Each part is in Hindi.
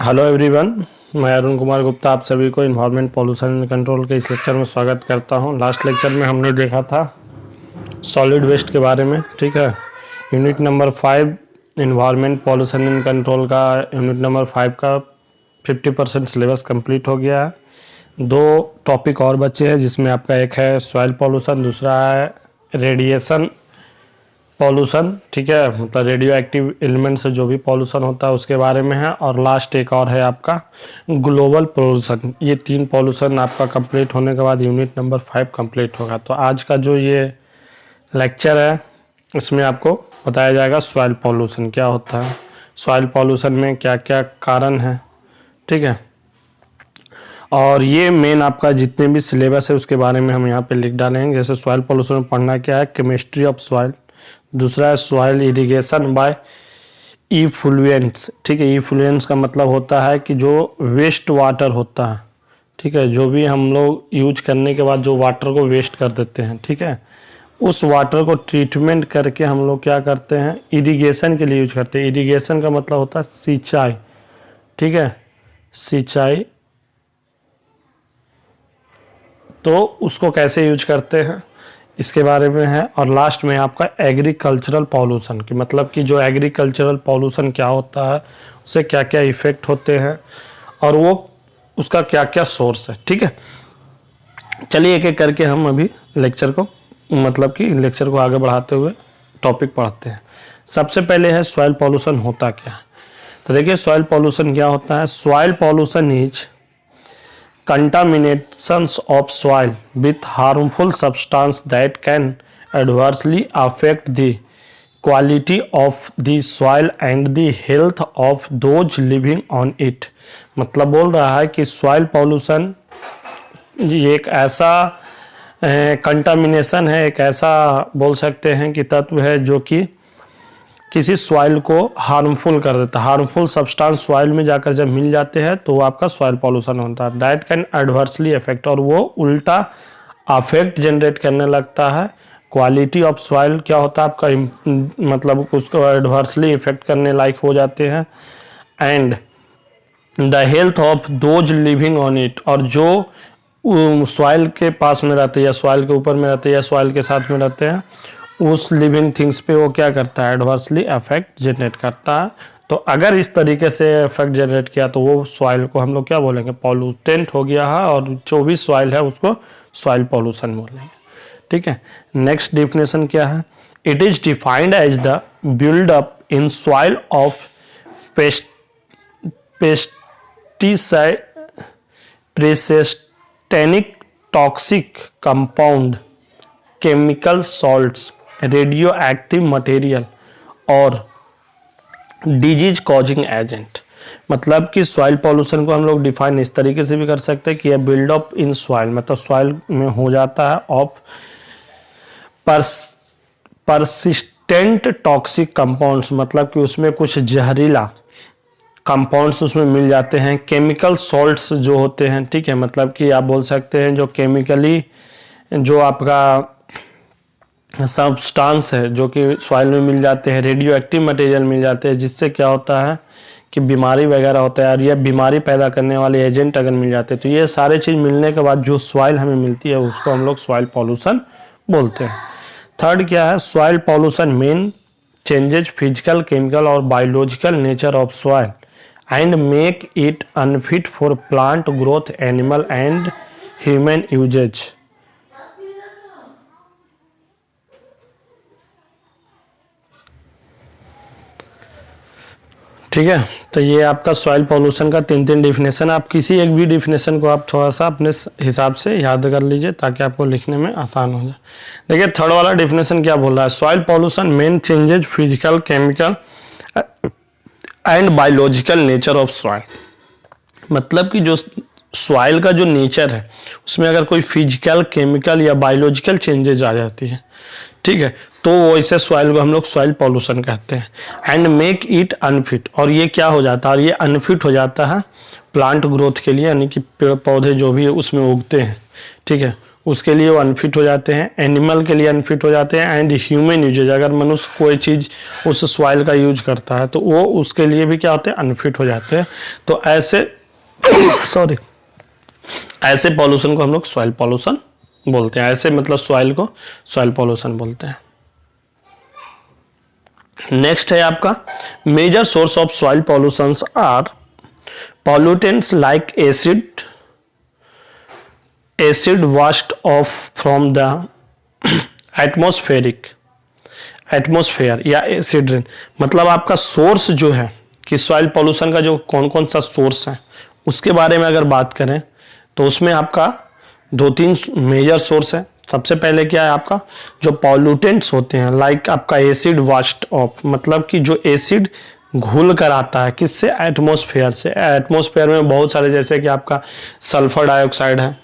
हेलो एवरीवन, मैं अरुण कुमार गुप्ता आप सभी को इन्वायरमेंट पॉल्यूशन कंट्रोल के इस लेक्चर में स्वागत करता हूं। लास्ट लेक्चर में हमने देखा था सॉलिड वेस्ट के बारे में, ठीक है। Unit number 5 environment pollution in control का यूनिट नंबर 5 का 50% सिलेबस कंप्लीट हो गया है। 2 टॉपिक और बचे हैं, जिसमें आपका एक है सॉइल पॉल्यूशन, दूसरा है रेडिएशन पॉल्यूशन, ठीक है, मतलब रेडियो एक्टिव एलिमेंट से जो भी पॉल्यूशन होता है उसके बारे में है। और लास्ट एक और है आपका ग्लोबल पॉल्यूशन। ये 3 पॉल्यूशन आपका कंप्लीट होने के बाद यूनिट नंबर 5 कंप्लीट होगा। तो आज का जो ये लेक्चर है इसमें आपको बताया जाएगा सॉइल पॉल्यूशन क्या होता है, सॉइल पॉल्यूशन में क्या क्या कारण है, ठीक है। और ये मेन आपका जितने भी सिलेबस है उसके बारे में हम यहाँ पे लिख डालेंगे। जैसे सॉइल पॉल्यूशन में पढ़ना क्या है, केमिस्ट्री ऑफ सॉइल, दूसरा है सॉइल इरिगेशन बाय इफ्लुएंट्स, ठीक है। इफ्लुएंट्स का मतलब होता है कि जो वेस्ट वाटर होता है, ठीक है, जो भी हम लोग यूज करने के बाद जो वाटर को वेस्ट कर देते हैं, ठीक है, उस वाटर को ट्रीटमेंट करके हम लोग क्या करते हैं, इरिगेशन के लिए यूज करते हैं। इरिगेशन का मतलब होता है सिंचाई, ठीक है, सिंचाई। तो उसको कैसे यूज करते हैं इसके बारे में है। और लास्ट में आपका एग्रीकल्चरल पॉल्यूशन की मतलब कि जो एग्रीकल्चरल पॉल्यूशन क्या होता है, उससे क्या क्या इफ़ेक्ट होते हैं और वो उसका क्या क्या सोर्स है, ठीक है। चलिए एक एक करके हम अभी लेक्चर को आगे बढ़ाते हुए टॉपिक पढ़ते हैं। सबसे पहले है सॉइल पॉल्यूशन होता क्या है। तो देखिए सॉइल पॉल्यूशन क्या होता है। Soil pollution is contaminations of soil with harmful substance that can adversely affect the quality of the soil and the health of those living on it। मतलब बोल रहा है कि सॉइल पॉल्यूशन ये एक ऐसा कंटामिनेशन है, एक ऐसा बोल सकते हैं कि तत्व है जो कि किसी सॉइल को हार्मफुल कर देता है। हार्मफुल सब्सटेंस सॉइल में जाकर जब मिल जाते हैं तो वो आपका सॉइल पॉल्यूशन होता है। दैट कैन एडवर्सली अफेक्ट, और वो उल्टा अफेक्ट जनरेट करने लगता है। क्वालिटी ऑफ सॉइल क्या होता है आपका, मतलब उसको एडवर्सली इफेक्ट करने लायक हो जाते हैं। And the health of those living on it, और जो सॉइल के पास में रहते हैं या सॉइल के ऊपर में रहते हैं या सॉइल के साथ में रहते हैं, उस लिविंग थिंग्स पे वो क्या करता है, एडवर्सली इफेक्ट जनरेट करता है। तो अगर इस तरीके से इफेक्ट जनरेट किया तो वो सॉइल को हम लोग क्या बोलेंगे, पॉल्यूटेंट हो गया है, और जो भी सॉइल है उसको सॉइल पॉल्यूशन बोलेंगे, ठीक है। नेक्स्ट डेफिनेशन क्या है, it is defined as the buildup in soil of pesticide, persistent, toxic compound, chemical salts, radio active material और डिजीज कॉजिंग एजेंट। मतलब कि सॉइल पॉल्यूशन को हम लोग डिफाइन इस तरीके से भी कर सकते हैं कि यह बिल्डअप इन सॉइल, मतलब सॉइल में हो जाता है ऑफ परसिस्टेंट टॉक्सिक कंपाउंड्स, मतलब कि उसमें कुछ जहरीला कंपाउंड्स उसमें मिल जाते हैं। केमिकल सॉल्ट्स जो होते हैं, ठीक है, मतलब कि आप बोल सकते हैं जो केमिकली जो आपका सब्सटेंस है जो कि सॉइल में मिल जाते हैं। रेडियो एक्टिव मटेरियल मिल जाते हैं, जिससे क्या होता है कि बीमारी वगैरह होता है, और यह बीमारी पैदा करने वाले एजेंट अगर मिल जाते हैं तो ये सारे चीज़ मिलने के बाद जो सॉइल हमें मिलती है उसको हम लोग सॉइल पॉल्यूशन बोलते हैं। थर्ड क्या है, soil pollution mean changes physical, chemical और biological nature of soil and make it unfit for plant growth, animal and human uses. ठीक है, तो ये आपका सॉइल पॉल्यूशन का 3 डिफिनेशन। आप किसी एक भी डिफिनेशन को आप थोड़ा सा अपने हिसाब से याद कर लीजिए ताकि आपको लिखने में आसान हो जाए। देखिए थर्ड वाला डिफिनेशन क्या बोल रहा है, soil pollution mean changes physical, chemical and biological nature of soil. मतलब कि जो सॉइल का जो नेचर है उसमें अगर कोई फिजिकल, केमिकल या बायोलॉजिकल चेंजेज आ जाती है, ठीक है, तो वैसे सॉइल को हम लोग सॉइल पॉल्यूशन कहते हैं। एंड मेक इट अनफिट, और ये क्या हो जाता है, और ये अनफिट हो जाता है प्लांट ग्रोथ के लिए, यानी कि पेड़ पौधे जो भी उसमें उगते हैं, ठीक है, उसके लिए वो अनफिट हो जाते हैं, एनिमल के लिए अनफिट हो जाते हैं, एंड ह्यूमन यूजेज, अगर मनुष्य कोई चीज़ उस सॉइल का यूज करता है तो वो उसके लिए भी क्या होते हैं, अनफिट हो जाते हैं। तो ऐसे सॉरी ऐसे पॉल्यूशन को हम लोग सॉइल पॉल्यूशन बोलते हैं। ऐसे मतलब सॉइल को सॉइल पॉल्यूशन बोलते हैं। नेक्स्ट है आपका major source of soil pollutions are pollutants like acid washed off from the atmosphere या एसिड रेन। मतलब आपका सोर्स जो है कि सॉइल पॉल्यूशन का जो कौन कौन सा सोर्स है उसके बारे में अगर बात करें तो उसमें आपका 2-3 मेजर सोर्स है। सबसे पहले क्या है आपका जो पॉल्यूटेंट्स होते हैं, लाइक आपका एसिड वाश्ड ऑफ, मतलब कि जो एसिड घुल कर आता है किससे, एटमॉस्फेयर से। एटमॉस्फेयर में बहुत सारे, जैसे कि आपका सल्फर डाइऑक्साइड है,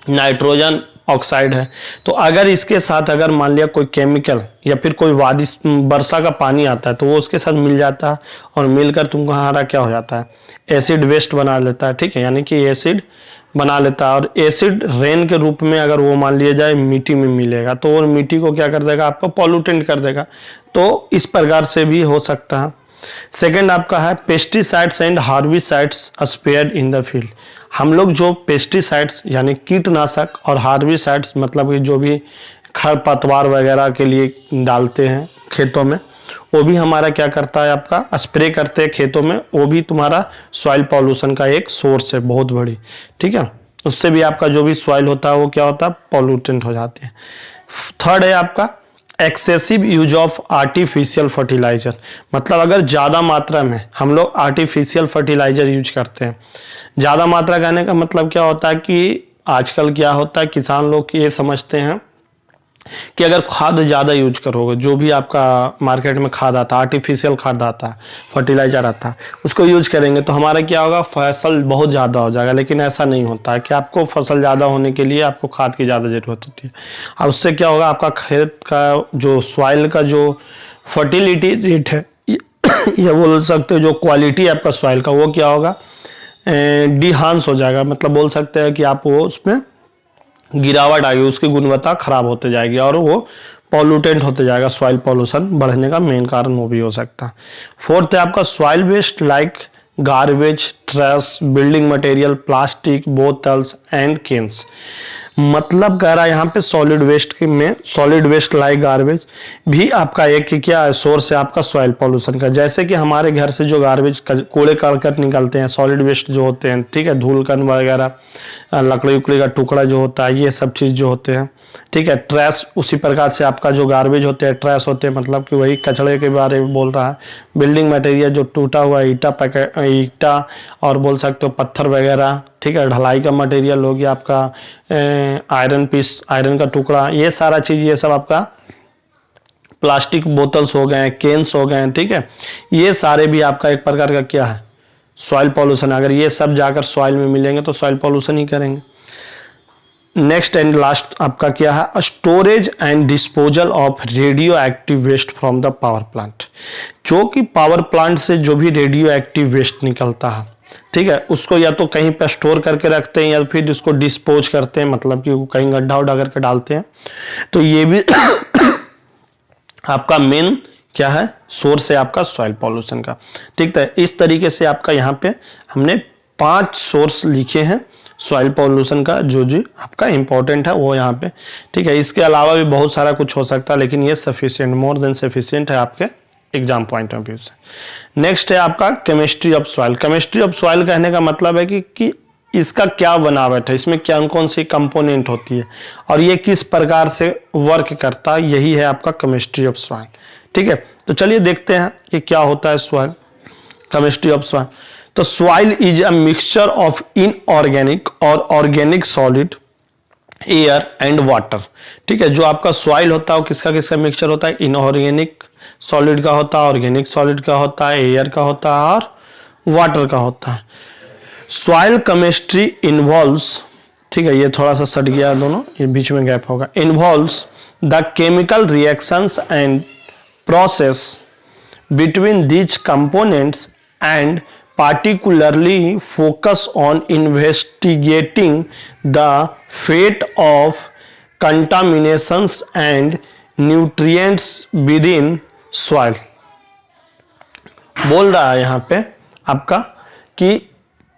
नाइट्रोजन ऑक्साइड है। तो अगर इसके साथ अगर मान लिया कोई केमिकल या फिर कोई बारिश वर्षा का पानी आता है तो वो उसके साथ मिल जाता है और मिलकर तुमको हमारा क्या हो जाता है, एसिड वेस्ट बना लेता है। ठीक है, यानी कि एसिड बना लेता है। और एसिड रेन के रूप में अगर वो मान लिया जाए मिट्टी में मिलेगा तो वो मिट्टी को क्या कर देगा, आपको पॉल्यूटेंट कर देगा। तो इस प्रकार से भी हो सकता है। सेकेंड आपका है pesticides and herbicides spread in the field. हम लोग जो पेस्टिसाइड्स यानी कीटनाशक और हार्बिसाइड्स मतलब कि जो भी खरपतवार वगैरह के लिए डालते हैं खेतों में, वो भी हमारा क्या करता है, आपका स्प्रे करते हैं खेतों में, वो भी तुम्हारा सॉइल पॉल्यूशन का एक सोर्स है बहुत बड़ी। ठीक है, उससे भी आपका जो भी सॉइल होता है वो क्या होता है, पॉल्यूटेंट हो जाते हैं। थर्ड है आपका excessive use of artificial fertiliser. मतलब अगर ज़्यादा मात्रा में हम लोग आर्टिफिशियल फर्टिलाइजर यूज करते हैं। ज़्यादा मात्रा कहने का मतलब क्या होता है कि आजकल क्या होता है, किसान लोग ये समझते हैं कि अगर खाद ज़्यादा यूज करोगे, जो भी आपका मार्केट में खाद आता है, आर्टिफिशियल खाद आता है, फर्टिलाइजर आता है, उसको यूज करेंगे तो हमारा क्या होगा, फसल बहुत ज़्यादा हो जाएगा। लेकिन ऐसा नहीं होता है कि आपको फसल ज़्यादा होने के लिए आपको खाद की ज़्यादा ज़रूरत होती है। और उससे क्या होगा, आपका खेत का जो सॉइल का जो फर्टिलिटी रेट है या बोल सकते हो जो क्वालिटी है आपका सॉइल का, वो क्या होगा, डिहांस हो जाएगा। मतलब बोल सकते हैं कि आप वो उसमें गिरावट आएगी, उसकी गुणवत्ता खराब होते जाएगी और वो पॉल्यूटेंट होते जाएगा। सॉइल पॉल्यूशन बढ़ने का मेन कारण वो भी हो सकता है। फोर्थ है आपका soil waste like garbage, trash, building material, plastic, bottles and cans. मतलब कह रहा है यहाँ पे सॉलिड वेस्ट में, सॉलिड वेस्ट लाइक गार्बेज भी आपका एक क्या है, सोर्स है आपका सॉइल पॉल्यूशन का। जैसे कि हमारे घर से जो गार्बेज कूड़े करकट निकलते हैं, सॉलिड वेस्ट जो होते हैं, ठीक है, धूल कण वगैरह, लकड़ी उकड़ी का टुकड़ा जो होता है, ये सब चीज़ जो होते हैं, ठीक है। ट्रैश उसी प्रकार से आपका जो गार्बेज होते हैं, ट्रैश होते हैं, मतलब कि वही कचड़े के बारे में बोल रहा है। बिल्डिंग मटेरियल जो टूटा हुआ ईटा और बोल सकते हो पत्थर वगैरह, ठीक है, ढलाई का मटेरियल हो गया आपका, आयरन पीस, आयरन का टुकड़ा, ये सारा चीज़, ये सब आपका प्लास्टिक बोतल्स हो गए, केन्स हो गए, ठीक है, ये सारे भी आपका एक प्रकार का क्या है, सॉइल पॉल्यूशन। अगर ये सब जाकर सॉइल में मिलेंगे तो सॉइल पॉल्यूशन ही करेंगे। नेक्स्ट एंड लास्ट आपका क्या है, storage and disposal of radioactive waste from the power plant. जो कि पावर प्लांट से जो भी रेडियो एक्टिव वेस्ट निकलता है, ठीक है, उसको या तो कहीं पर स्टोर करके रखते हैं या फिर उसको डिस्पोज करते हैं, मतलब कि कहीं गड्ढा उड्ढा करके डालते हैं। तो ये भी आपका मेन क्या है, सोर्स है आपका सॉइल पॉल्यूशन का। ठीक है, इस तरीके से आपका यहाँ पे हमने 5 सोर्स लिखे हैं सॉइल पॉल्यूशन का, जो जो आपका इंपॉर्टेंट है वो यहाँ पे। ठीक है, इसके अलावा भी बहुत सारा कुछ हो सकता है, लेकिन ये सफिशिएंट, मोर देन सफिशिएंट है आपके एग्जाम पॉइंट ऑफ व्यू से। नेक्स्ट है आपका chemistry of soil. Chemistry of soil कहने का मतलब है कि इसका क्या बनावट है, इसमें क्या कौन सी कंपोनेंट होती है और ये किस प्रकार से वर्क करता है, यही है आपका केमिस्ट्री ऑफ सॉइल। ठीक है, तो चलिए देखते हैं कि क्या होता है सॉइल, केमिस्ट्री ऑफ सॉइल। तो soil is a mixture of inorganic और organic solid, air and water. ठीक है, जो आपका सॉइल होता है वो किसका किसका मिक्सचर होता है, इनऑर्गेनिक सॉलिड का होता है, ऑर्गेनिक सॉलिड का होता है, एयर का होता है और वाटर का होता है। सॉइल केमिस्ट्री इन्वॉल्व्स, ठीक है, ये थोड़ा सा सट गया दोनों, ये बीच में गैप होगा, involves the chemical reactions and process between these components and particularly focus on investigating the fate of contaminations and nutrients within soil। बोल रहा है यहाँ पे आपका कि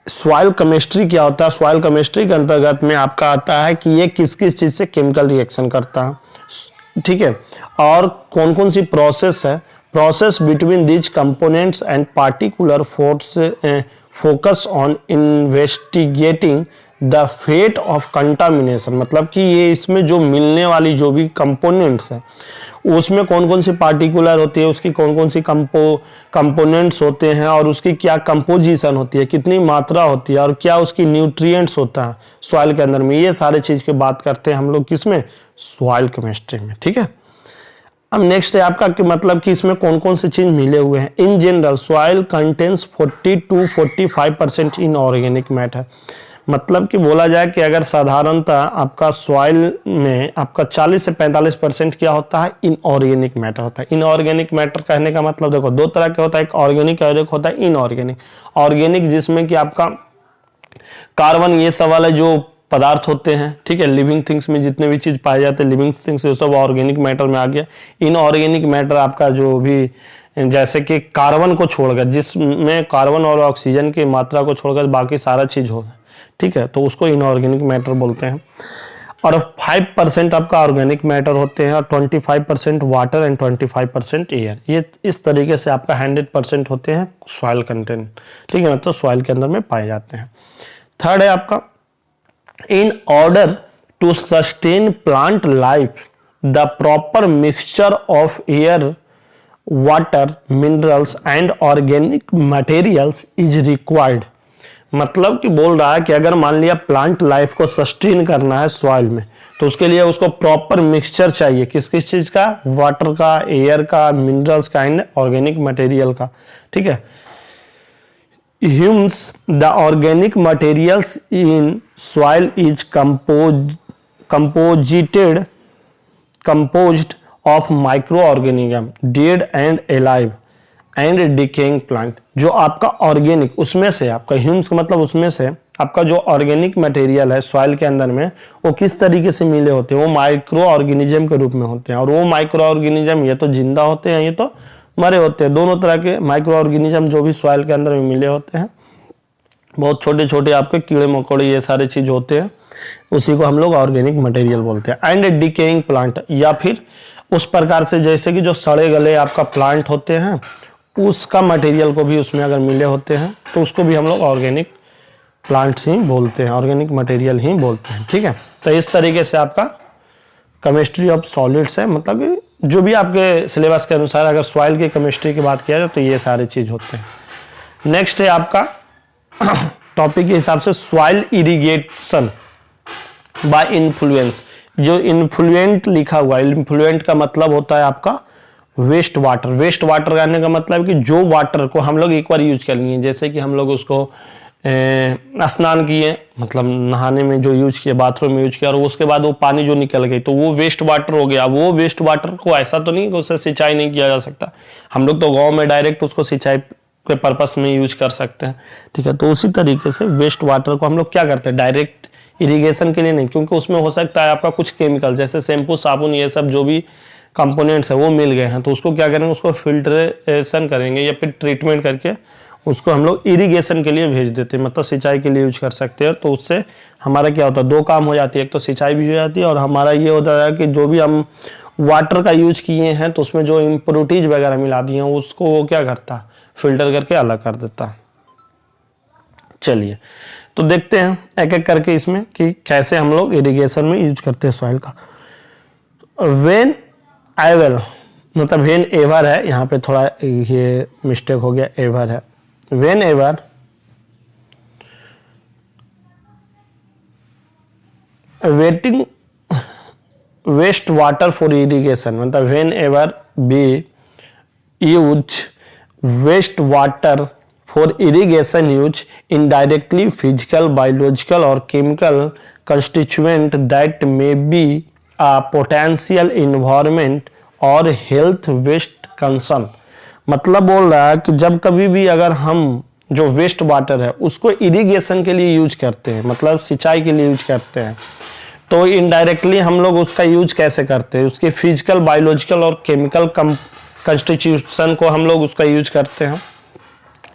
सॉइल केमिस्ट्री क्या होता है। सॉइल केमिस्ट्री के अंतर्गत में आपका आता है कि ये किस किस चीज से केमिकल रिएक्शन करता है, ठीक है, और कौन कौन सी प्रोसेस है, process between these components and particular focus on investigating the fate of contamination. मतलब कि ये इसमें जो मिलने वाली जो भी कंपोनेंट्स हैं उसमें कौन कौन सी पार्टिकुलर होती है, उसकी कौन कौन सी कंपोनेंट्स होते हैं और उसकी क्या कंपोजिशन होती है, कितनी मात्रा होती है और क्या उसकी न्यूट्रिएंट्स होता है सॉइल के अंदर में, ये सारे चीज की बात करते हैं हम लोग किसमें, सॉइल केमिस्ट्री में, ठीक है। अब नेक्स्ट है आपका कि मतलब कि इसमें कौन कौन से चीज मिले हुए हैं। In general soil contains 40 to 45% in organic matter. मतलब कि बोला जाए कि अगर साधारणतः आपका सॉइल में आपका 40 से 45% क्या होता है, इनऑर्गेनिक मैटर होता है। इनऑर्गेनिक मैटर कहने का मतलब देखो दो तरह का होता है, एक ऑर्गेनिक और एक होता है इनऑर्गेनिक। ऑर्गेनिक जिसमें कि आपका कार्बन ये सब वाले जो पदार्थ होते हैं, ठीक है, लिविंग थिंग्स में जितने भी चीज पाए जाते हैं लिविंग थिंग्स ये सब ऑर्गेनिक मैटर में आ गया। इनऑर्गेनिक मैटर आपका जो भी जैसे कि कार्बन को छोड़कर, जिसमें कार्बन और ऑक्सीजन की मात्रा को छोड़कर बाकी सारा चीज होगा, ठीक है, तो उसको इनऑर्गेनिक मैटर बोलते हैं। और 5% आपका ऑर्गेनिक मैटर होते हैं और 25% वाटर एंड 25% एयर। ये इस तरीके से आपका 100% होते हैं सॉइल कंटेंट, ठीक है, मतलब सॉइल के अंदर में पाए जाते हैं। थर्ड है आपका in order to sustain plant life the proper mixture of air water minerals and organic materials is required. मतलब कि बोल रहा है कि अगर मान लिया प्लांट लाइफ को सस्टेन करना है सॉइल में तो उसके लिए उसको प्रॉपर मिक्सचर चाहिए, किस किस चीज का, वाटर का, एयर का, मिनरल्स का एंड ऑर्गेनिक मटेरियल का, ठीक है। Hume's the organic materials in soil is composed of microorganism dead and alive and decaying plant। जो आपका ऑर्गेनिक उसमें से आपका ह्यूम्स का मतलब उसमें से आपका जो ऑर्गेनिक मटेरियल है सॉइल के अंदर में वो किस तरीके से मिले होते हैं, वो माइक्रो ऑर्गेनिज्म के रूप में होते हैं। और वो माइक्रो ऑर्गेनिज्म ये तो जिंदा होते हैं, ये तो मरे होते हैं, दोनों तरह के माइक्रो ऑर्गेनिज्म जो भी सॉइल के अंदर में मिले होते हैं, बहुत छोटे छोटे आपके कीड़े मकोड़े ये सारे चीज होते हैं, उसी को हम लोग ऑर्गेनिक मटेरियल बोलते हैं। एंड डिकेइंग प्लांट, या फिर उस प्रकार से जैसे कि जो सड़े गले आपका प्लांट होते हैं उसका मटेरियल को भी उसमें अगर मिले होते हैं तो उसको भी हम लोग ऑर्गेनिक प्लांट्स ही बोलते हैं, ऑर्गेनिक मटेरियल ही बोलते हैं, ठीक है। तो इस तरीके से आपका केमिस्ट्री ऑफ सॉलिड्स है, मतलब कि जो भी आपके सिलेबस के अनुसार अगर सॉइल की केमिस्ट्री की बात किया जाए तो ये सारे चीज होते हैं। नेक्स्ट है आपका टॉपिक के हिसाब से सॉइल इरिगेशन बाय इन्फ्लुएंस। जो इन्फ्लुएंट लिखा हुआ है, इन्फ्लुएंट का मतलब होता है आपका वेस्ट वाटर। वेस्ट वाटर कहने का मतलब कि जो वाटर को हम लोग एक बार यूज कर लिए, जैसे कि हम लोग उसको स्नान किए, मतलब नहाने में जो यूज किया, बाथरूम में यूज किया, और उसके बाद वो पानी जो निकल गई तो वो वेस्ट वाटर हो गया। वो वेस्ट वाटर को ऐसा तो नहीं कि उससे सिंचाई नहीं किया जा सकता, हम लोग तो गाँव में डायरेक्ट उसको सिंचाई के पर्पस में यूज कर सकते हैं, ठीक है। तो उसी तरीके से वेस्ट वाटर को हम लोग क्या करते हैं, डायरेक्ट इरिगेशन के लिए नहीं, क्योंकि उसमें हो सकता है आपका कुछ केमिकल जैसे शैम्पू साबुन ये सब जो भी कंपोनेंट्स है वो मिल गए हैं, तो उसको क्या करेंगे, उसको फिल्ट्रेशन करेंगे या फिर ट्रीटमेंट करके उसको हम लोग इरिगेशन के लिए भेज देते हैं, मतलब सिंचाई के लिए यूज कर सकते हैं। तो उससे हमारा क्या होता है, दो काम हो जाती है, एक तो सिंचाई भी हो जाती है और हमारा ये होता है कि जो भी हम वाटर का यूज किए हैं तो उसमें जो इम्प्योरिटीज वगैरह मिला दी हैं उसको वो क्या करता है, फिल्टर करके अलग कर देता है। चलिए तो देखते हैं एक एक करके इसमें कि कैसे हम लोग इरिगेशन में यूज करते हैं सॉइल का। वेन एवर, मतलब वेन एवर है, यहाँ पे थोड़ा ये मिस्टेक हो गया, एवर है। Whenever waiting waste water for irrigation, मतलब whenever we use waste water for irrigation use indirectly physical, biological or chemical constituent that may be a potential environment or health waste concern। मतलब बोल रहा है कि जब कभी भी अगर हम जो वेस्ट वाटर है उसको इरिगेशन के लिए यूज करते हैं, मतलब सिंचाई के लिए यूज करते हैं, तो इनडायरेक्टली हम लोग उसका यूज कैसे करते हैं, उसके फिजिकल, बायोलॉजिकल और केमिकल कंस्टिट्यूशन को हम लोग उसका यूज करते हैं।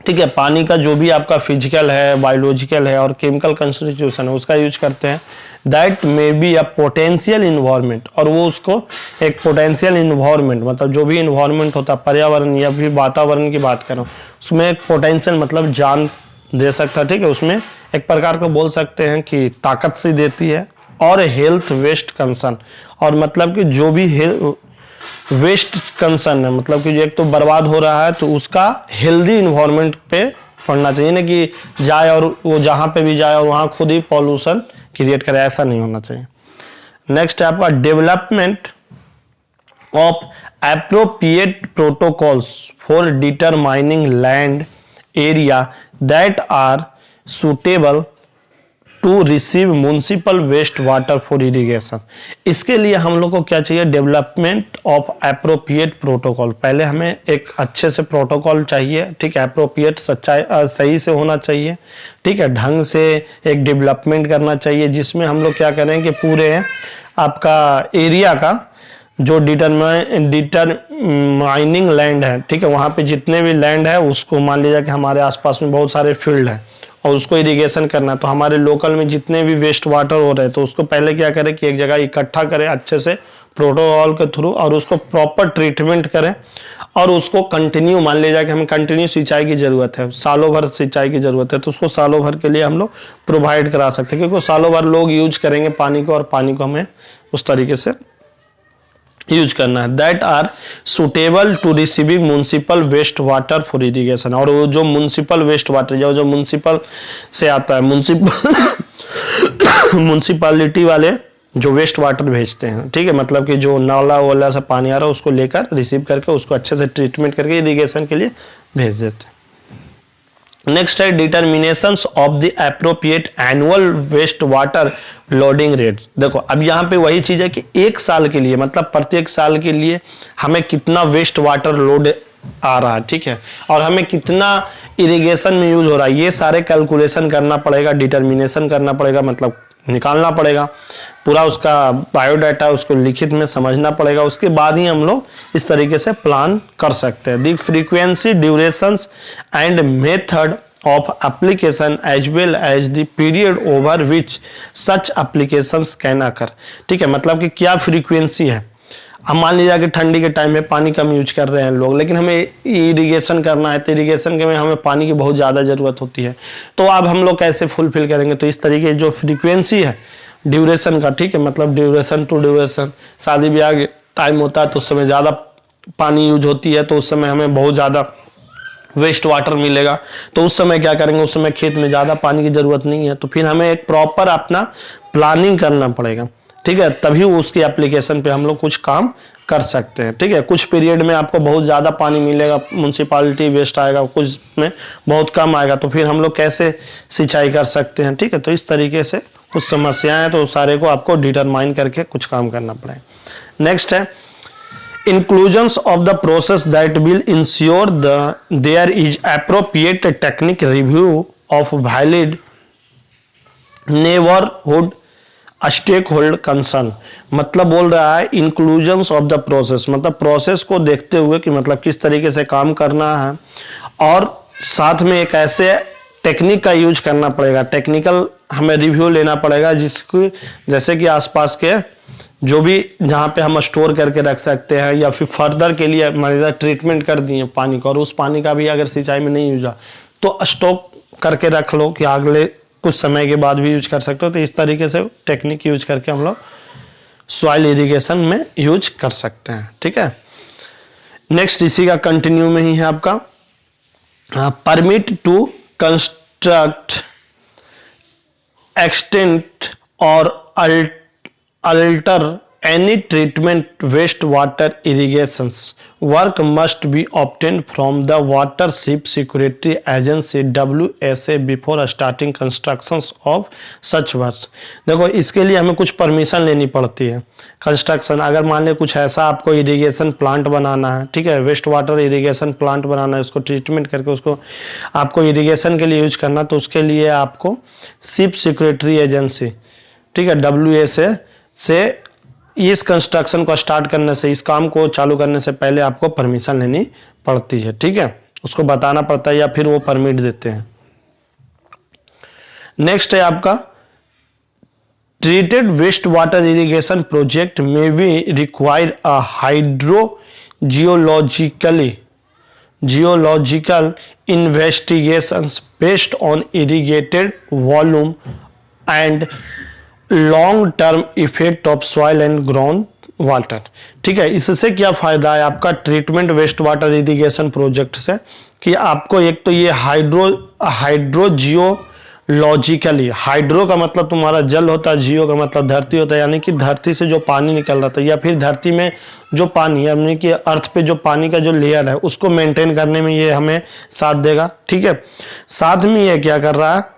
ठीक है, पानी का जो भी आपका फिजिकल है, बायोलॉजिकल है और केमिकल कंस्टिट्यूशन है उसका यूज करते हैं। That may be a potential environment, और वो उसको एक पोटेंशियल इन्वायरमेंट, मतलब जो भी इन्वायरमेंट होता है, पर्यावरण या फिर वातावरण की बात करो, उसमें एक पोटेंशियल मतलब जान दे सकता है। ठीक है, उसमें एक प्रकार को बोल सकते हैं कि ताकत सी देती है। और हेल्थ वेस्ट कंसर्न, और मतलब कि जो भी वेस्ट कंसर्न है, मतलब कि जो एक तो बर्बाद हो रहा है तो उसका हेल्दी इन्वायरमेंट पे पड़ना चाहिए ना, कि जाए और वो जहाँ पे भी जाए और वहाँ खुद ही पॉल्यूशन क्रिएट करे, ऐसा नहीं होना चाहिए। नेक्स्ट है आपका development of appropriate protocols for determining land area that are suitable to receive municipal waste water for irrigation. इसके लिए हम लोग को क्या चाहिए, डेवलपमेंट ऑफ एप्रोप्रिएट प्रोटोकॉल। पहले हमें एक अच्छे से प्रोटोकॉल चाहिए। ठीक है, एप्रोप्रिएट सही से होना चाहिए। ठीक है, ढंग से एक डेवलपमेंट करना चाहिए जिसमें हम लोग क्या करें कि पूरे आपका एरिया का जो डिटरमाइनिंग लैंड है, ठीक है, वहाँ पे जितने भी लैंड है उसको, मान लीजिए कि हमारे आसपास में बहुत सारे फील्ड है और उसको इरिगेशन करना, तो हमारे लोकल में जितने भी वेस्ट वाटर हो रहे हैं तो उसको पहले क्या करें कि एक जगह इकट्ठा करें अच्छे से प्रोटोकॉल के थ्रू, और उसको प्रॉपर ट्रीटमेंट करें और उसको कंटिन्यू, मान लीजिए कि हमें कंटिन्यू सिंचाई की जरूरत है, सालों भर सिंचाई की जरूरत है, तो उसको सालों भर के लिए हम लोग प्रोवाइड करा सकते हैं, क्योंकि सालों भर लोग यूज करेंगे पानी को, और पानी को हमें उस तरीके से यूज करना है। That are suitable to receiving municipal waste water for irrigation. और वो जो म्युनिसिपल वेस्ट वाटर जो म्युनिसिपल से आता है, म्युनिसिपैलिटी वाले जो वेस्ट वाटर भेजते हैं, ठीक है, मतलब कि जो नाला वाला से पानी आ रहा है उसको लेकर रिसीव करके उसको अच्छे से ट्रीटमेंट करके इरिगेशन के लिए भेज देते हैं। नेक्स्ट है determinations of the appropriate annual waste water loading rate. देखो अब यहाँ पे वही चीज है कि एक साल के लिए, मतलब प्रत्येक साल के लिए हमें कितना वेस्ट वाटर लोड आ रहा है, ठीक है, और हमें कितना इरिगेशन में यूज हो रहा है, ये सारे कैलकुलेशन करना पड़ेगा, डिटर्मिनेशन करना पड़ेगा, मतलब निकालना पड़ेगा पूरा उसका बायोडाटा, उसको लिखित में समझना पड़ेगा, उसके बाद ही हम लोग इस तरीके से प्लान कर सकते हैं। The frequency, durations and method of application as well as the period over which such applications can occur. ठीक है, मतलब कि क्या फ्रीक्वेंसी है। हम मान लीजिए कि ठंडी के टाइम में पानी कम यूज कर रहे हैं लोग, लेकिन हमें इरिगेशन करना है तो इरिगेशन के में हमें पानी की बहुत ज़्यादा ज़रूरत होती है, तो अब हम लोग कैसे फुलफिल करेंगे। तो इस तरीके जो फ्रीक्वेंसी है ड्यूरेशन का, ठीक है, मतलब ड्यूरेशन टू ड्यूरेशन, शादी ब्याह टाइम होता है तो उस समय ज़्यादा पानी यूज होती है, तो उस समय हमें बहुत ज़्यादा वेस्ट वाटर मिलेगा, तो उस समय क्या करेंगे, उस समय खेत में ज़्यादा पानी की ज़रूरत नहीं है, तो फिर हमें एक प्रॉपर अपना प्लानिंग करना पड़ेगा, ठीक है, तभी उसकी एप्लीकेशन पे हम लोग कुछ काम कर सकते हैं। ठीक है, कुछ पीरियड में आपको बहुत ज़्यादा पानी मिलेगा, म्युनिसिपैलिटी वेस्ट आएगा, कुछ में बहुत कम आएगा, तो फिर हम लोग कैसे सिंचाई कर सकते हैं। ठीक है, तो इस तरीके से कुछ समस्याएं हैं, तो उस सारे को आपको डिटरमाइन करके कुछ काम करना पड़ेगा। नेक्स्ट है inclusions of the process that will ensure there is appropriate technical review of valid neighborhood stakeholder concern। मतलब बोल रहा है inclusions of the process, मतलब प्रोसेस को देखते हुए कि मतलब किस तरीके से काम करना है, और साथ में एक ऐसे टेक्निक का यूज करना पड़ेगा, टेक्निकल हमें रिव्यू लेना पड़ेगा, जिसकी जैसे कि आसपास के जो भी जहाँ पे हम स्टोर करके रख सकते हैं, या फिर फर्दर के लिए मान ट्रीटमेंट कर दिए पानी को, और उस पानी का भी अगर सिंचाई में नहीं यूज हुआ तो स्टॉक करके रख लो कि अगले कुछ समय के बाद भी यूज कर सकते हो। तो इस तरीके से टेक्निक यूज करके हम लोग सॉइल इरिगेशन में यूज कर सकते हैं। ठीक है, नेक्स्ट इसी का कंटिन्यू में ही है आपका परमिट टू कंस्ट्रक्ट, एक्सटेंट और alter any treatment wastewater irrigations work must be obtained from the Watership Security Agency WSA before starting constructions of such works। देखो इसके लिए हमें कुछ परमिशन लेनी पड़ती है। कंस्ट्रक्शन अगर मान ले कुछ ऐसा आपको इरिगेशन प्लांट बनाना है, ठीक है, वेस्ट वाटर इरिगेशन प्लांट बनाना है, उसको ट्रीटमेंट करके उसको आपको इरिगेशन के लिए यूज करना, तो उसके लिए आपको शिप सिक्योरिटी एजेंसी, ठीक है, WSA से इस कंस्ट्रक्शन को स्टार्ट करने से, इस काम को चालू करने से पहले आपको परमिशन लेनी पड़ती है, ठीक है, उसको बताना पड़ता है या फिर वो परमिट देते हैं। नेक्स्ट है आपका treated waste water irrigation project में be require a geological investigations based on irrigated volume and long term effect of soil and ground water. ठीक है, इससे क्या फायदा है आपका treatment waste water irrigation project से, कि आपको एक तो ये हाइड्रोजियोलॉजिकली, हाइड्रो का मतलब तुम्हारा जल होता है, जियो का मतलब धरती होता है, यानी कि धरती से जो पानी निकल रहा था या फिर धरती में जो पानी, यानी कि अर्थ पे जो पानी का जो लेयर है उसको मेंटेन करने में ये हमें साथ देगा। ठीक है, साथ में ये क्या कर रहा है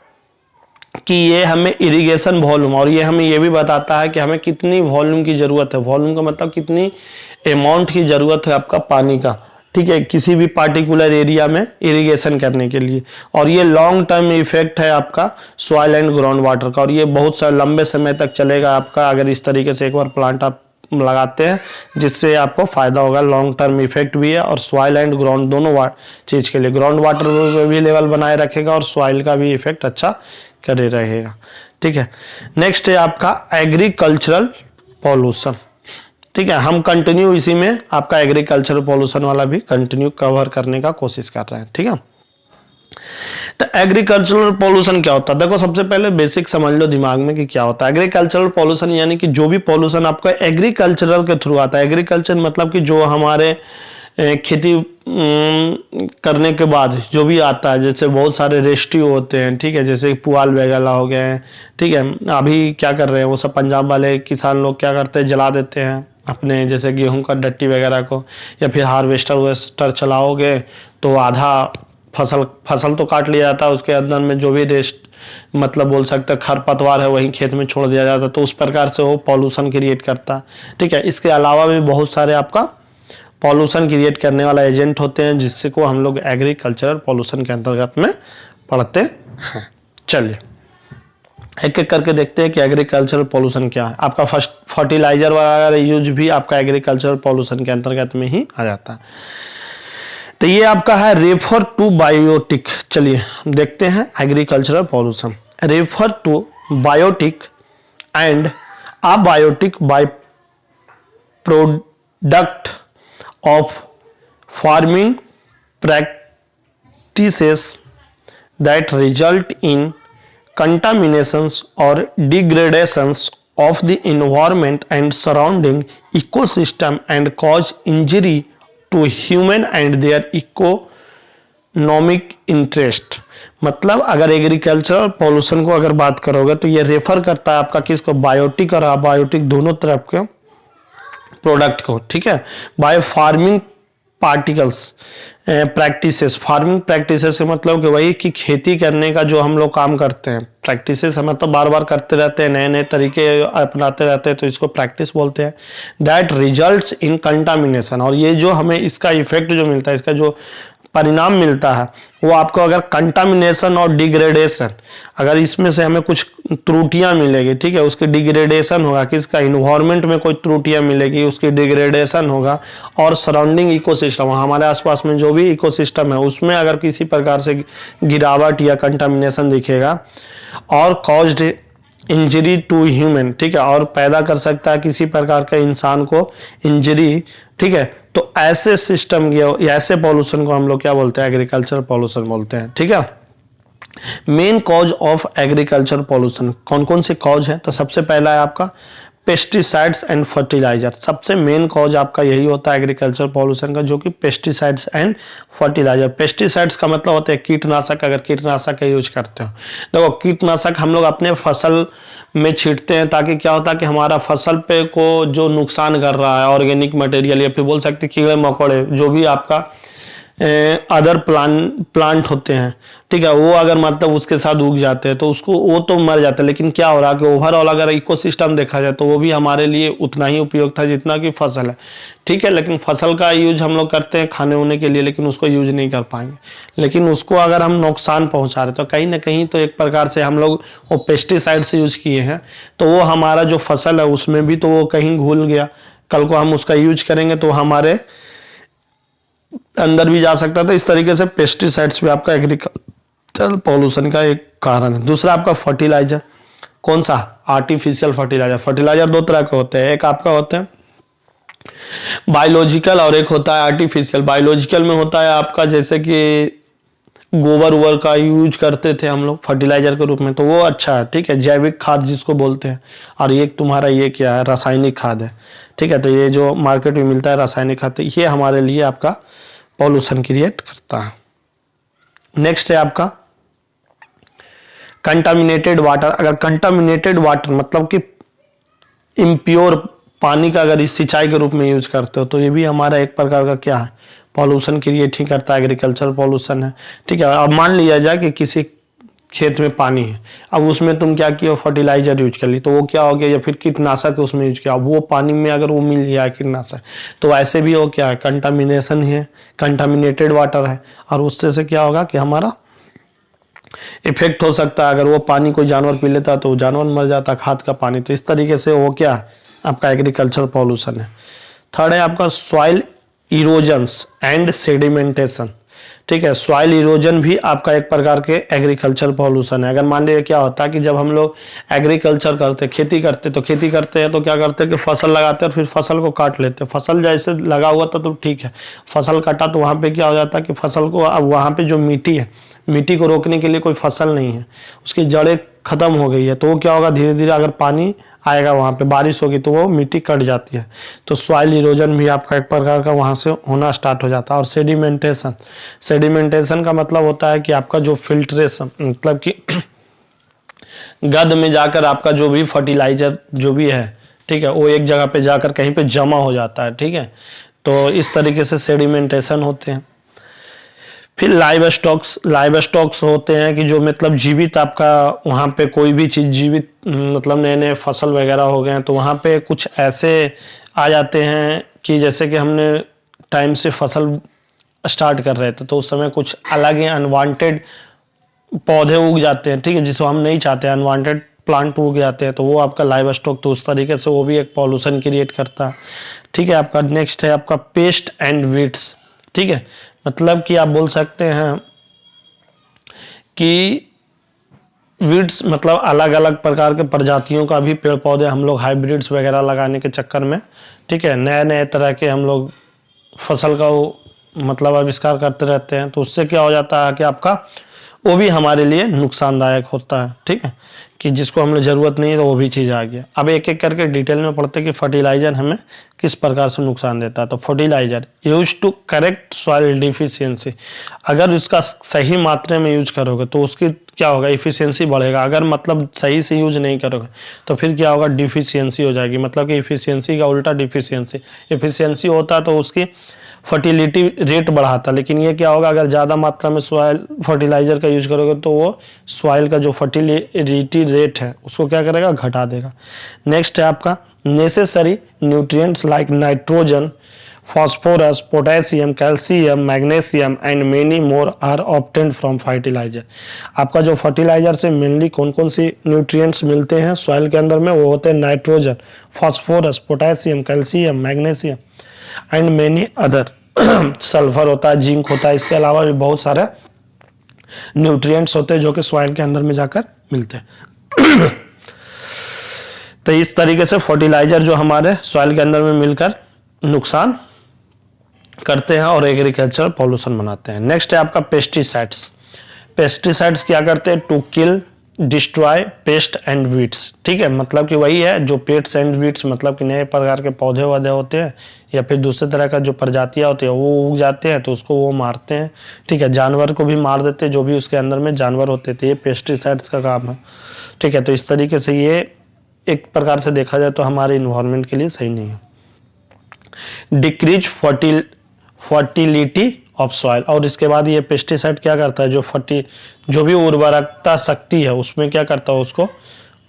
कि ये हमें इरिगेशन वॉल्यूम, और ये हमें ये भी बताता है कि हमें कितनी वॉल्यूम की जरूरत है। वॉल्यूम का मतलब कितनी अमाउंट की जरूरत है आपका पानी का, ठीक है, किसी भी पार्टिकुलर एरिया में इरिगेशन करने के लिए। और ये लॉन्ग टर्म इफेक्ट है आपका सॉइल एंड ग्राउंड वाटर का, और ये बहुत सारे लंबे समय तक चलेगा आपका अगर इस तरीके से एक बार प्लांट आप लगाते हैं, जिससे आपको फायदा होगा। लॉन्ग टर्म इफेक्ट भी है और सॉइल एंड ग्राउंड दोनों चीज के लिए, ग्राउंड वाटर भी लेवल बनाए रखेगा और सॉइल का भी इफेक्ट अच्छा करे रहेगा। ठीक है, नेक्स्ट है आपका एग्रीकल्चरल पॉल्यूशन। ठीक है, हम कंटिन्यू इसी में आपका एग्रीकल्चरल पॉल्यूशन वाला भी कंटिन्यू कवर करने का कोशिश कर रहे हैं। ठीक है, तो एग्रीकल्चरल पॉल्यूशन क्या होता है, देखो सबसे पहले बेसिक समझ लो दिमाग में कि क्या होता है एग्रीकल्चरल पॉल्यूशन। यानी कि जो भी पॉल्यूशन आपका एग्रीकल्चरल के थ्रू आता है, एग्रीकल्चर मतलब कि जो हमारे खेती करने के बाद जो भी आता है, जैसे बहुत सारे रेस्टिव होते हैं, ठीक है, जैसे पुआल वगैरह हो गए हैं। ठीक है, अभी क्या कर रहे हैं वो सब पंजाब वाले किसान लोग क्या करते हैं, जला देते हैं अपने जैसे गेहूं का डट्टी वगैरह को, या फिर हार्वेस्टर चलाओगे तो आधा फसल तो काट लिया जाता है, उसके अंदर में जो भी रेस्ट मतलब बोल सकते हैं खरपतवार है वहीं खेत में छोड़ दिया जाता है, तो उस प्रकार से वो पॉल्यूशन क्रिएट करता है। ठीक है, इसके अलावा भी बहुत सारे आपका पॉल्यूशन क्रिएट करने वाला एजेंट होते हैं, जिससे को हम लोग एग्रीकल्चरल पॉल्यूशन के अंतर्गत में पढ़ते हैं। चलिए एक एक करके देखते हैं कि एग्रीकल्चरल पॉल्यूशन क्या है। आपका फर्स्ट फर्टिलाइजर वगैरह यूज भी आपका एग्रीकल्चरल पॉल्यूशन के अंतर्गत में ही आ जाता है। तो ये आपका है रेफर टू बायोटिक। चलिए देखते हैं agricultural pollution. Refer to biotic and abiotic by product of farming practices that result in contaminations or degradations of the environment and surrounding ecosystem and cause injury to human and their economic interest। मतलब अगर एग्रीकल्चरल पॉल्यूशन को अगर बात करोगे तो ये रेफर करता है आपका किसको, बायोटिक और अबायोटिक दोनों तरफ के प्रोडक्ट को। ठीक है, by farming particles practices. Farming practices का मतलब कि वही कि खेती करने का जो हम लोग काम करते हैं, प्रैक्टिसेस मतलब बार बार करते रहते हैं, नए नए तरीके अपनाते रहते हैं, तो इसको प्रैक्टिस बोलते हैं। दैट रिजल्ट्स इन कंटामिनेशन, और ये जो हमें इसका इफेक्ट जो मिलता है, इसका जो परिणाम मिलता है वो आपको अगर कंटामिनेशन और डिग्रेडेशन, अगर इसमें से हमें कुछ त्रुटियां मिलेगी, ठीक है, उसकी डिग्रेडेशन होगा, किसका इन्वायरमेंट में कोई त्रुटियां मिलेगी उसकी डिग्रेडेशन होगा, और सराउंडिंग इकोसिस्टम हमारे आसपास में जो भी इकोसिस्टम है उसमें अगर किसी प्रकार से गिरावट या कंटामिनेशन दिखेगा, और कॉज्ड इंजरी टू ह्यूमन, ठीक है, और पैदा कर सकता है किसी प्रकार का इंसान को इंजरी। ठीक है, तो ऐसे सिस्टम के ऐसे पॉल्यूशन को हम लोग क्या बोलते हैं, एग्रीकल्चर पॉल्यूशन बोलते हैं। ठीक है, main cause of agriculture pollution कौन कौन से कॉज है, तो सबसे पहला है आपका पेस्टिसाइड्स एंड फर्टिलाइजर, सबसे मेन कॉज आपका यही होता है एग्रीकल्चर पॉल्यूशन का, जो कि पेस्टिसाइड्स एंड फर्टिलाइजर। पेस्टिसाइड्स का मतलब होता है कीटनाशक। अगर कीटनाशक का यूज करते हो, देखो कीटनाशक हम लोग अपने फसल में छींटते हैं ताकि क्या होता है कि हमारा फसल पे को जो नुकसान कर रहा है ऑर्गेनिक मटेरियल या फिर बोल सकते हैं कीड़े मकोड़े जो भी आपका अदर प्लांट होते हैं, ठीक है, वो अगर मतलब उसके साथ उग जाते हैं तो उसको वो तो मर जाते हैं। लेकिन क्या हो रहा है कि ओवरऑल अगर इकोसिस्टम देखा जाए तो वो भी हमारे लिए उतना ही उपयोग था जितना कि फसल है, ठीक है। लेकिन फसल का यूज हम लोग करते हैं खाने होने के लिए, लेकिन उसको यूज नहीं कर पाएंगे। लेकिन उसको अगर हम नुकसान पहुंचा रहे तो कहीं ना कहीं तो एक प्रकार से हम लोग वो पेस्टिसाइड्स यूज किए हैं, तो वो हमारा जो फसल है उसमें भी तो वो कहीं घुल गया। कल को हम उसका यूज करेंगे तो हमारे अंदर भी जा सकता था। इस तरीके से पेस्टिसाइड्स भी आपका एग्रीकल्चर पॉल्यूशन का एक कारण है। दूसरा आपका फर्टिलाइजर, कौन सा? Artificial fertiliser. फर्टिलाइजर दो तरह के होते हैं, एक आपका होता है बायोलॉजिकल और एक होता है आर्टिफिशियल। बायोलॉजिकल में होता है आपका जैसे कि गोबर वोबर का यूज करते थे हम लोग फर्टिलाइजर के रूप में, तो वो अच्छा है, ठीक है, जैविक खाद जिसको बोलते हैं। और ये तुम्हारा ये क्या है? रासायनिक खाद है, ठीक है। तो ये जो मार्केट में मिलता है रासायनिक खाद, ये हमारे लिए आपका पॉल्यूशन क्रिएट करता है। नेक्स्ट है आपका कंटामिनेटेड वाटर। अगर कंटामिनेटेड वाटर मतलब कि इम्प्योर पानी का अगर इस सिंचाई के रूप में यूज करते हो तो ये भी हमारा एक प्रकार का क्या है? पॉल्यूशन क्रिएट ही करता है, एग्रीकल्चर पॉल्यूशन है, ठीक है। अब मान लिया जाए कि किसी खेत में पानी है, अब उसमें तुम क्या किया? फर्टिलाइजर यूज कर ली, तो वो क्या हो गया? या फिर कीटनाशक उसमें यूज किया, वो पानी में अगर वो मिल गया कीटनाशक, तो ऐसे भी वो क्या है? कंटामिनेशन है, कंटामिनेटेड वाटर है। और उससे से क्या होगा कि हमारा इफेक्ट हो सकता है। अगर वो पानी कोई जानवर पी लेता तो जानवर मर जाता, खाद का पानी। तो इस तरीके से वो क्या है? आपका एग्रीकल्चर पॉल्यूशन है। थर्ड है आपका सॉइल इरोजन्स एंड सेडिमेंटेशन, ठीक है। सॉइल इरोजन भी आपका एक प्रकार के एग्रीकल्चर पॉल्यूशन है। अगर मान लीजिए क्या होता है कि जब हम लोग एग्रीकल्चर करते, खेती करते, तो खेती करते हैं तो क्या करते हैं कि फसल लगाते हैं और फिर फसल को काट लेते हैं। फसल जैसे लगा हुआ था तो ठीक है, फसल काटा तो वहाँ पे क्या हो जाता है कि फसल को, अब वहाँ पे जो मिट्टी है, मिट्टी को रोकने के लिए कोई फसल नहीं है, उसकी जड़ें खत्म हो गई है, तो वो क्या होगा? धीरे धीरे अगर पानी आएगा, वहाँ पे बारिश होगी तो वो मिट्टी कट जाती है, तो सॉइल इरोजन भी आपका एक प्रकार का वहाँ से होना स्टार्ट हो जाता है। और सेडिमेंटेशन, सेडिमेंटेशन का मतलब होता है कि आपका जो फिल्ट्रेशन, मतलब कि गद में जाकर आपका जो भी फर्टिलाइजर जो भी है, ठीक है, वो एक जगह पे जाकर कहीं पे जमा हो जाता है, ठीक है। तो इस तरीके से सेडिमेंटेशन होते हैं। फिर लाइव स्टॉक्स होते हैं कि जो मतलब जीवित आपका वहाँ पे कोई भी चीज़ जीवित, मतलब नए नए फसल वगैरह हो गए हैं, तो वहाँ पे कुछ ऐसे आ जाते हैं कि जैसे कि हमने टाइम से फसल स्टार्ट कर रहे थे तो उस समय कुछ अलग ही अनवांटेड पौधे उग जाते हैं, ठीक है, जिसको हम नहीं चाहते, अनवांटेड प्लांट उग जाते हैं, तो वो आपका लाइव स्टॉक, तो उस तरीके से वो भी एक पॉल्यूशन क्रिएट करता है, ठीक है। आपका नेक्स्ट है आपका पेस्ट एंड वीड्स, ठीक है। मतलब कि आप बोल सकते हैं कि वीड्स मतलब अलग अलग प्रकार के प्रजातियों का भी पेड़ पौधे हम लोग हाइब्रिड्स वगैरह लगाने के चक्कर में, ठीक है, नए नए तरह के हम लोग फसल का वो मतलब आविष्कार करते रहते हैं, तो उससे क्या हो जाता है कि आपका वो भी हमारे लिए नुकसानदायक होता है, ठीक है, कि जिसको हमें ज़रूरत नहीं है तो वो भी चीज़ आ गया। अब एक एक करके डिटेल में पढ़ते कि फर्टिलाइजर हमें किस प्रकार से नुकसान देता है। तो fertiliser use to correct soil deficiency, अगर इसका सही मात्रा में यूज करोगे तो उसकी क्या होगा? इफिशियंसी बढ़ेगा। अगर मतलब सही से यूज नहीं करोगे तो फिर क्या होगा? डिफिशियंसी हो जाएगी। मतलब कि इफिशियंसी का उल्टा डिफिशियंसी। इफिशियंसी होता तो उसकी फर्टिलिटी रेट बढ़ाता, लेकिन ये क्या होगा? अगर ज़्यादा मात्रा में सॉइल फर्टिलाइजर का यूज करोगे तो वो सॉइल का जो फर्टिलिटी रेट है उसको क्या करेगा? घटा देगा। नेक्स्ट है आपका necessary nutrients like nitrogen, phosphorus, potassium, calcium, magnesium and many more are obtained from fertilizer। आपका जो फर्टिलाइजर से मेनली कौन कौन सी न्यूट्रिएंट्स मिलते हैं सॉइल के अंदर में? वो होते हैं nitrogen, phosphorus, potassium, calcium, magnesium and many other. Sulphur होता है, जिंक होता है, इसके अलावा भी बहुत सारे न्यूट्रिएंट्स होते हैं जो कि सॉइल के अंदर में जाकर मिलते हैं। तो इस तरीके से फर्टिलाइजर जो हमारे सॉइल के अंदर में मिलकर नुकसान करते हैं और एग्रीकल्चर पॉल्यूशन बनाते हैं। नेक्स्ट है आपका पेस्टिसाइड्स। पेस्टिसाइड्स क्या करते हैं? To kill destroy pest and weeds, ठीक है, मतलब कि वही है जो पेस्ट एंड वीड्स, मतलब कि नए प्रकार के पौधे वौधे होते हैं या फिर दूसरे तरह का जो प्रजातियां होती है वो उग जाते हैं तो उसको वो मारते हैं, ठीक है, जानवर को भी मार देते हैं जो भी उसके अंदर में जानवर होते थे, ये पेस्टिसाइड्स का काम है, ठीक है। तो इस तरीके से ये एक प्रकार से देखा जाए तो हमारे इन्वायरमेंट के लिए सही नहीं है। डिक्रीज फर्टिलिटी ऑफ सॉइल, और इसके बाद ये पेस्टिसाइड क्या करता है, जो भी उर्वरकता शक्ति है उसमें क्या करता है, उसको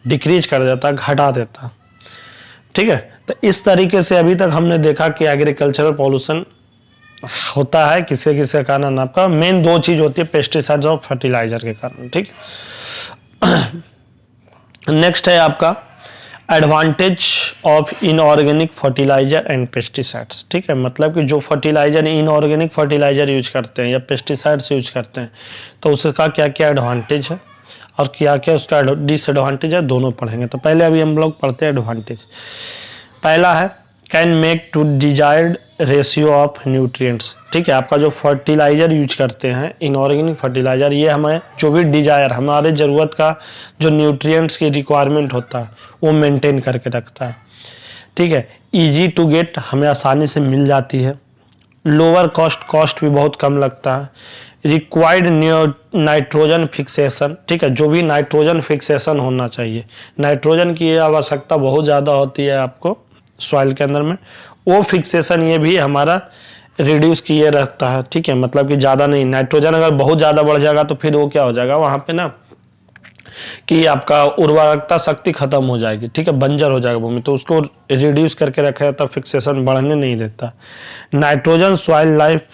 डिक्रीज कर देता है, घटा देता है, ठीक है। तो इस तरीके से अभी तक हमने देखा कि एग्रीकल्चरल पॉल्यूशन होता है किसके किसके कारण, आपका मेन दो चीज होती है, पेस्टिसाइड्स और फर्टिलाइजर के कारण, ठीक है। नेक्स्ट है आपका advantage of inorganic fertiliser and pesticides, ठीक है, मतलब कि जो फर्टिलाइजर इनऑर्गेनिक फर्टिलाइजर यूज करते हैं या पेस्टिसाइड्स यूज करते हैं तो उसका क्या क्या एडवांटेज है और क्या क्या उसका डिसएडवांटेज है, दोनों पढ़ेंगे। तो पहले अभी हम लोग पढ़ते हैं एडवांटेज। पहला है can make to desired ratio of nutrients, ठीक है, आपका जो फर्टिलाइजर यूज करते हैं इनऑर्गेनिक फर्टिलाइजर, ये हमें जो भी डिजायर हमारे ज़रूरत का जो न्यूट्रिएंट्स की रिक्वायरमेंट होता है वो मेंटेन करके रखता है, ठीक है। इजी टू गेट, हमें आसानी से मिल जाती है। लोअर कॉस्ट भी बहुत कम लगता है। रिक्वायर्ड नाइट्रोजन फिक्सेशन, ठीक है, जो भी नाइट्रोजन फिक्सेशन होना चाहिए, नाइट्रोजन की आवश्यकता बहुत ज़्यादा होती है आपको सॉइल के अंदर में, वो फिक्सेशन ये भी हमारा रिड्यूस किए रखता है, ठीक है, मतलब कि ज़्यादा नहीं, नाइट्रोजन अगर बहुत ज़्यादा बढ़ जाएगा तो फिर वो क्या हो जाएगा वहाँ पे ना कि आपका उर्वरकता शक्ति खत्म हो जाएगी, ठीक है, बंजर हो जाएगा भूमि, तो उसको रिड्यूस करके रखा जाता है, फिक्सेशन बढ़ने नहीं देता। Nitrogen soil life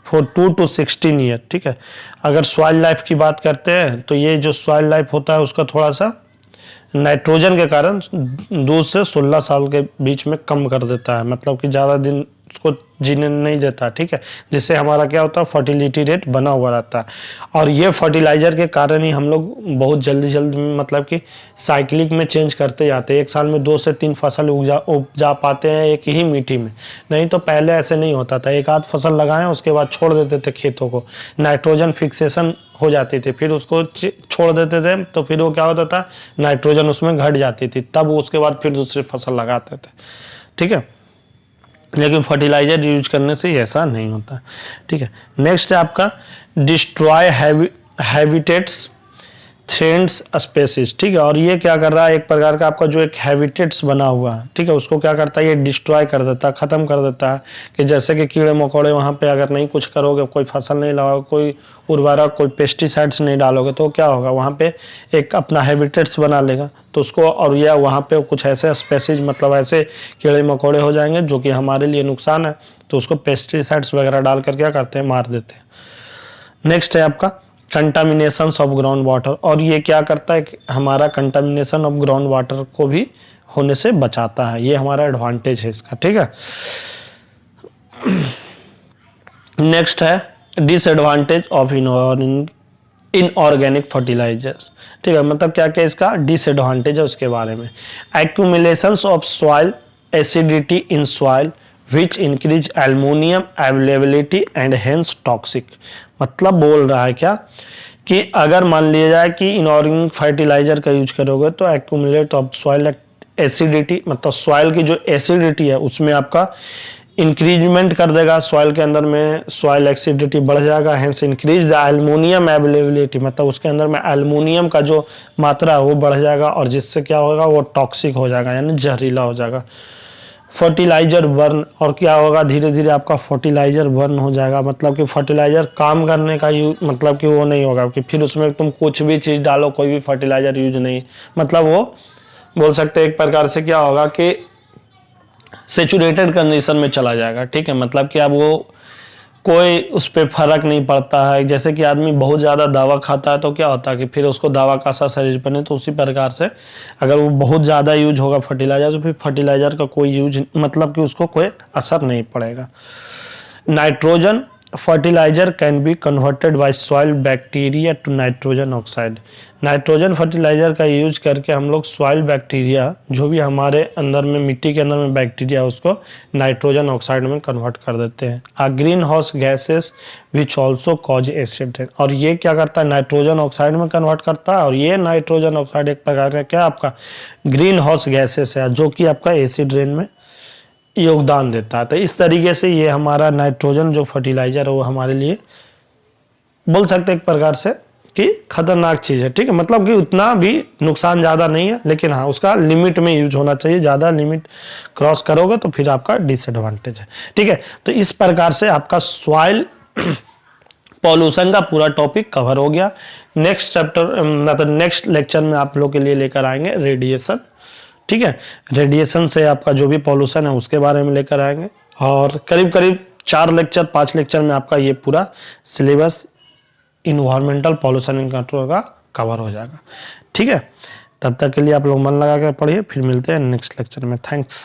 for 2 to 16 year, ठीक है, अगर सॉइल लाइफ की बात करते हैं तो ये जो सॉइल लाइफ होता है उसका थोड़ा सा नाइट्रोजन के कारण 2 से 16 साल के बीच में कम कर देता है, मतलब कि ज़्यादा दिन उसको जीने नहीं देता, ठीक है, जिससे हमारा क्या होता है फर्टिलिटी रेट बना हुआ रहता है। और ये फर्टिलाइजर के कारण ही हम लोग बहुत जल्दी मतलब कि साइक्लिक में चेंज करते जाते हैं, एक साल में 2 से 3 फसल उपजा पाते हैं एक ही मिट्टी में, नहीं तो पहले ऐसे नहीं होता था, एक आध फसल लगाएं उसके बाद छोड़ देते थे खेतों को, नाइट्रोजन फिक्सेशन हो जाती थी, फिर उसको छोड़ देते थे तो फिर वो क्या होता था नाइट्रोजन उसमें घट जाती थी, तब उसके बाद फिर दूसरी फसल लगाते थे, ठीक है, लेकिन फर्टिलाइजर यूज करने से ऐसा नहीं होता, ठीक है। नेक्स्ट है आपका डिस्ट्रॉय हैबिटेट्स थ्रेड्स स्पेसीज, ठीक है, और ये क्या कर रहा है एक प्रकार का आपका जो एक हैबिटेट्स बना हुआ है, ठीक है, उसको क्या करता है ये डिस्ट्रॉय कर देता है, खत्म कर देता है, कि जैसे कि कीड़े मकोड़े वहाँ पे अगर नहीं कुछ करोगे, कोई फसल नहीं लगाओगे, कोई उर्वरक कोई पेस्टिसाइड्स नहीं डालोगे तो क्या होगा वहाँ पे एक अपना हैबिटेट्स बना लेगा, तो उसको और यह वहाँ पे कुछ ऐसे स्पेसीज मतलब ऐसे कीड़े मकोड़े हो जाएंगे जो कि हमारे लिए नुकसान है, तो उसको पेस्टिसाइड्स वगैरह डालकर क्या करते हैं मार देते हैं। नेक्स्ट है आपका कंटामिनेशन ऑफ ग्राउंड वाटर, और ये क्या करता है कि हमारा कंटामिनेशन ऑफ ग्राउंड वाटर को भी होने से बचाता है, ये हमारा एडवांटेज है इसका, ठीक है। नेक्स्ट है डिसएडवांटेज ऑफ इनऑर्गेनिक फर्टिलाइजर, ठीक है, मतलब क्या क्या इसका डिसएडवांटेज है उसके बारे में। एक्यूमुलेशंस of soil acidity in soil which increase aluminium availability and hence toxic, मतलब बोल रहा है क्या कि अगर मान लिया जाए कि इनऑर्गेनिक फर्टिलाइजर का यूज करोगे तो एक्यूमुलेट ऑफ सॉइल एसिडिटी, मतलब सॉइल की जो एसिडिटी है उसमें आपका इंक्रीजमेंट कर देगा, सॉइल के अंदर में सॉइल एसिडिटी बढ़ जाएगा, hence increase the aluminium availability, मतलब उसके अंदर में एल्युमिनियम का जो मात्रा है वो बढ़ जाएगा और जिससे क्या होगा वो टॉक्सिक हो जाएगा यानी जहरीला हो जाएगा। फर्टिलाइजर बर्न, और क्या होगा धीरे धीरे आपका फर्टिलाइजर बर्न हो जाएगा, मतलब कि फर्टिलाइजर काम करने का मतलब कि वो नहीं होगा कि फिर उसमें तुम कुछ भी चीज़ डालो कोई भी फर्टिलाइजर यूज नहीं, मतलब वो बोल सकते हैं एक प्रकार से क्या होगा कि सेचुरेटेड कंडीशन में चला जाएगा, ठीक है, मतलब कि अब वो कोई उस पर फर्क नहीं पड़ता है, जैसे कि आदमी बहुत ज़्यादा दवा खाता है तो क्या होता है कि फिर उसको दवा का असर शरीर पर नहीं, तो उसी प्रकार से अगर वो बहुत ज़्यादा यूज होगा फर्टिलाइजर तो फिर फर्टिलाइजर का कोई यूज मतलब कि उसको कोई असर नहीं पड़ेगा। Nitrogen fertilizer can be converted by soil bacteria to nitrogen oxide। Nitrogen fertiliser का यूज करके हम लोग सॉइल बैक्टीरिया, जो भी हमारे अंदर में मिट्टी के अंदर में बैक्टीरिया है, उसको नाइट्रोजन ऑक्साइड में कन्वर्ट कर देते हैं। A greenhouse gases which also cause acid rain. और ये क्या करता है, नाइट्रोजन ऑक्साइड में कन्वर्ट करता है। और ये नाइट्रोजन ऑक्साइड एक प्रकार का क्या आपका ग्रीन हाउस गैसेस है, जो कि आपका एसिड रेन में योगदान देता है। तो इस तरीके से ये हमारा नाइट्रोजन जो फर्टिलाइजर है वो हमारे लिए बोल सकते हैं एक प्रकार से कि खतरनाक चीज है। ठीक है, मतलब कि उतना भी नुकसान ज्यादा नहीं है, लेकिन हाँ उसका लिमिट में यूज होना चाहिए। ज्यादा लिमिट क्रॉस करोगे तो फिर आपका डिसएडवांटेज है। ठीक है, तो इस प्रकार से आपका सॉइल पॉल्यूशन का पूरा टॉपिक कवर हो गया। नेक्स्ट चैप्टर मतलब नेक्स्ट लेक्चर में आप लोग के लिए लेकर आएंगे रेडिएशन। ठीक है, रेडिएशन से आपका जो भी पॉल्यूशन है उसके बारे में लेकर आएंगे, और करीब करीब 5 लेक्चर में आपका ये पूरा syllabus environmental pollution and control का कवर हो जाएगा। ठीक है, तब तक के लिए आप लोग मन लगा कर पढ़िए। फिर मिलते हैं नेक्स्ट लेक्चर में। थैंक्स।